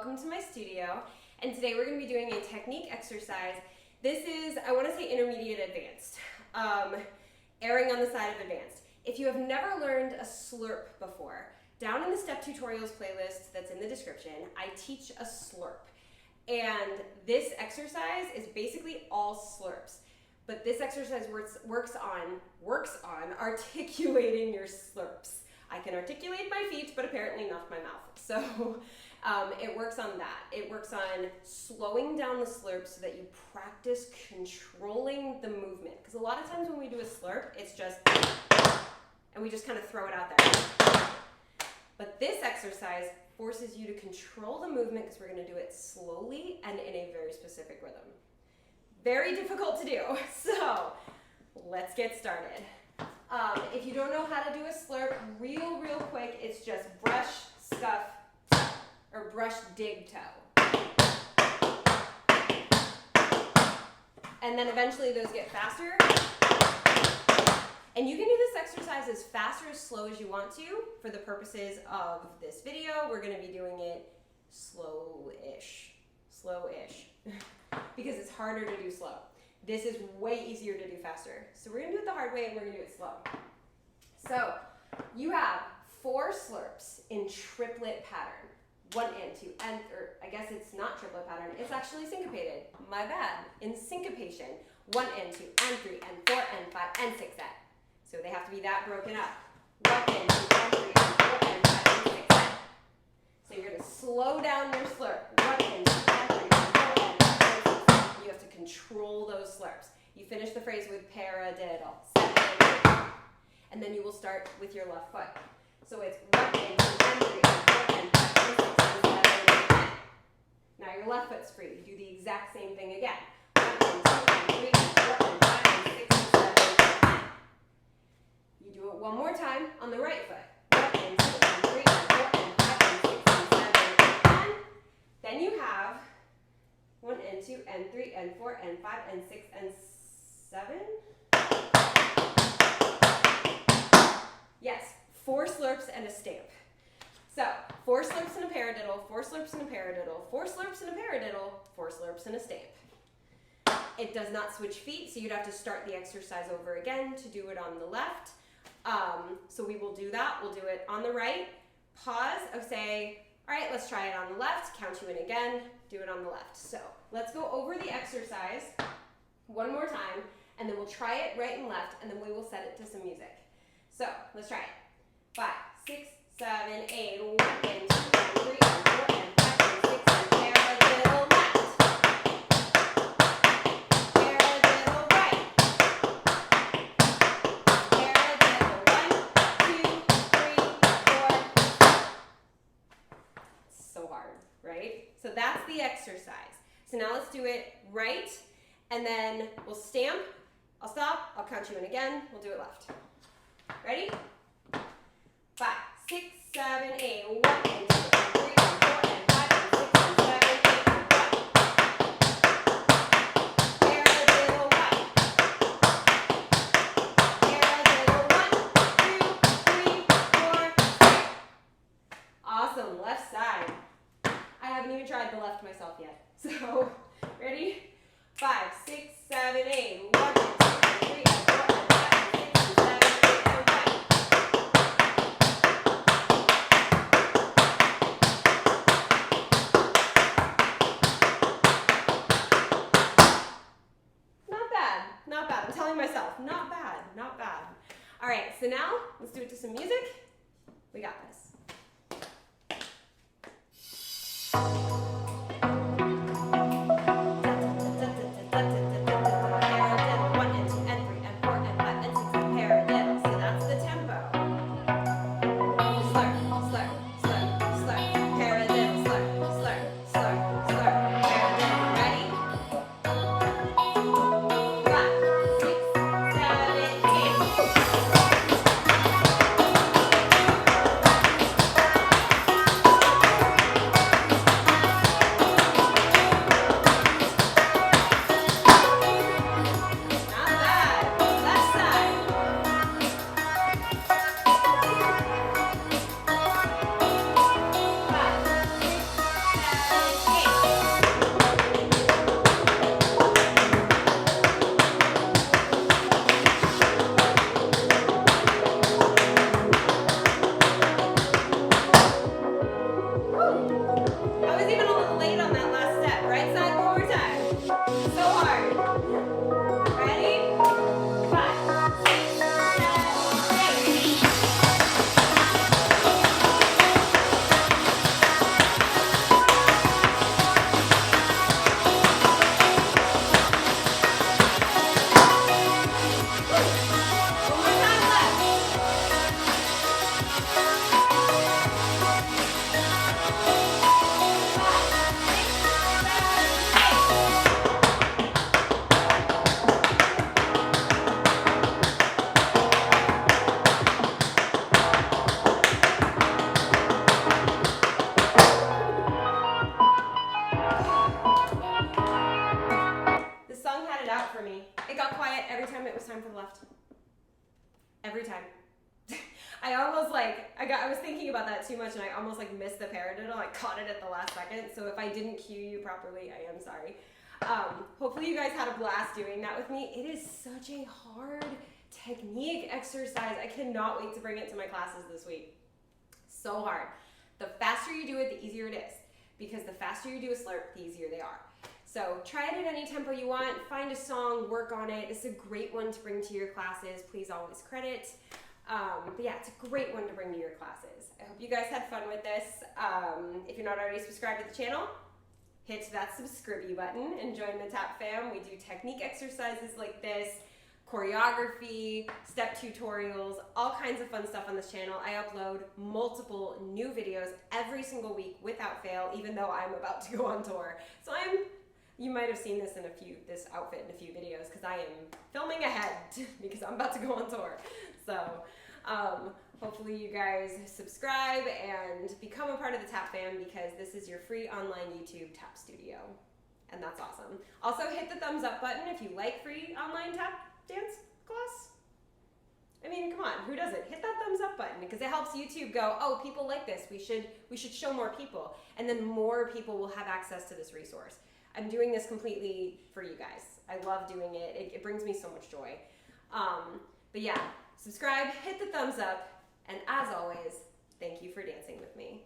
welcome to my studio. And today we're going to be doing a technique exercise. This is, I want to say intermediate advanced, erring on the side of advanced. If you have never learned a slurp before, down in the step tutorials playlist that's in the description, I teach a slurp. And this exercise is basically all slurps. But this exercise works on articulating your slurps. I can articulate my feet, but apparently not my mouth. So it works on that. It works on slowing down the slurp so that you practice controlling the movement. Because a lot of times when we do a slurp, it's just, and we just kind of throw it out there. But this exercise forces you to control the movement because we're going to do it slowly and in a very specific rhythm. Very difficult to do, so let's get started. If you don't know how to do a slurp, real quick, it's just brush, scuff, or brush, dig, toe. And then eventually those get faster. And you can do this exercise as fast or as slow as you want to. For the purposes of this video, we're going to be doing it slow-ish. Because it's harder to do slow. This is way easier to do faster. So we're going to do it the hard way and we're going to do it slow. So you have 4 slurps in triplet pattern. 1 and 2 and, or I guess it's not triplet pattern, it's actually syncopated. My bad. In syncopation. 1 and 2 and 3 and 4 and 5 and 6 and. So they have to be that broken up. 1 and 2 and 3 and 4 and 5 and 6 and. So you're going to slow down your slurp. 1 and 2 and 3 and 4 and 5 and 6 and. You have to control those slurps. You finish the phrase with paradiddle. 7 and 8. And then you will start with your left foot. So it's 1 and 2 and 3 and 4 and 5 and 6 and 7 and 8. Now your left foot's free. You do the exact same thing again. 1 and 2 and 3 and 4 and 5 and 6 and 7 and 8. You do it one more time on the right foot. 1 and 2 and 3 and 4 and 5 and 6 and 7 and 8. Then you have 1 and 2 and 3 and 4 and 5 and 6 and 7. Yes, 4 slurps and a stamp. So 4 slurps and a paradiddle, 4 slurps and a paradiddle, 4 slurps and a paradiddle, 4 slurps and a stamp. It does not switch feet, so you'd have to start the exercise over again to do it on the left. So we will do that. We'll do it on the right. Pause, say, all right, let's try it on the left. Count you in again. Do it on the left. So let's go over the exercise one more time, and then we'll try it right and left, and then we will set it to some music. So let's try it. 5, 6, 7, 8, 1 and 2 and 3 and 4 and 5 and 6 and paradiddle left. Paradiddle right. Paradiddle 1, 2, 3, 4. It's so hard, right? So that's the exercise. So now let's do it right, and then we'll stamp. I'll stop. I'll count you in again. We'll do it left. Ready? 5, 6, 7, 8, 1 and 2 and 3 and 4 and 5 and 6 and 7, 8 and 1. Paradiddle right. Paradiddle 1, 2, 3, 4. Awesome. Left side. I haven't even tried the left myself yet. So, ready? 5, 6, 7, 8, 1 and 2 and 3 and 4 and 5 and 6 and 7, 8 and 1. Not bad. I'm telling myself, not bad. All right, so now let's do it to some music. We got this. I almost I was thinking about that too much and I almost missed the paradiddle. I caught it at the last second. So if I didn't cue you properly, I am sorry. Hopefully you guys had a blast doing that with me. It is such a hard technique exercise. I cannot wait to bring it to my classes this week. So hard. The faster you do it, the easier it is. Because the faster you do a slurp, the easier they are. So try it at any tempo you want. Find a song, work on it. It's a great one to bring to your classes. Please always credit. But yeah, it's a great one to bring to your classes. I hope you guys had fun with this. If you're not already subscribed to the channel, hit that subscribe button and join the TAP fam. We do technique exercises like this, choreography, step tutorials, all kinds of fun stuff on this channel. I upload multiple new videos every single week without fail, even though I'm about to go on tour. So you might have seen this outfit in a few videos because I am filming ahead because I'm about to go on tour. So hopefully you guys subscribe and become a part of the TAP fam because this is your free online YouTube tap studio. And that's awesome. Also hit the thumbs up button if you like free online tap dance class. I mean, come on, who doesn't? Hit that thumbs up button because it helps YouTube go, oh, people like this. We should show more people. And then more people will have access to this resource. I'm doing this completely for you guys. I love doing it. It brings me so much joy. But yeah, subscribe, hit the thumbs up, and as always, thank you for dancing with me.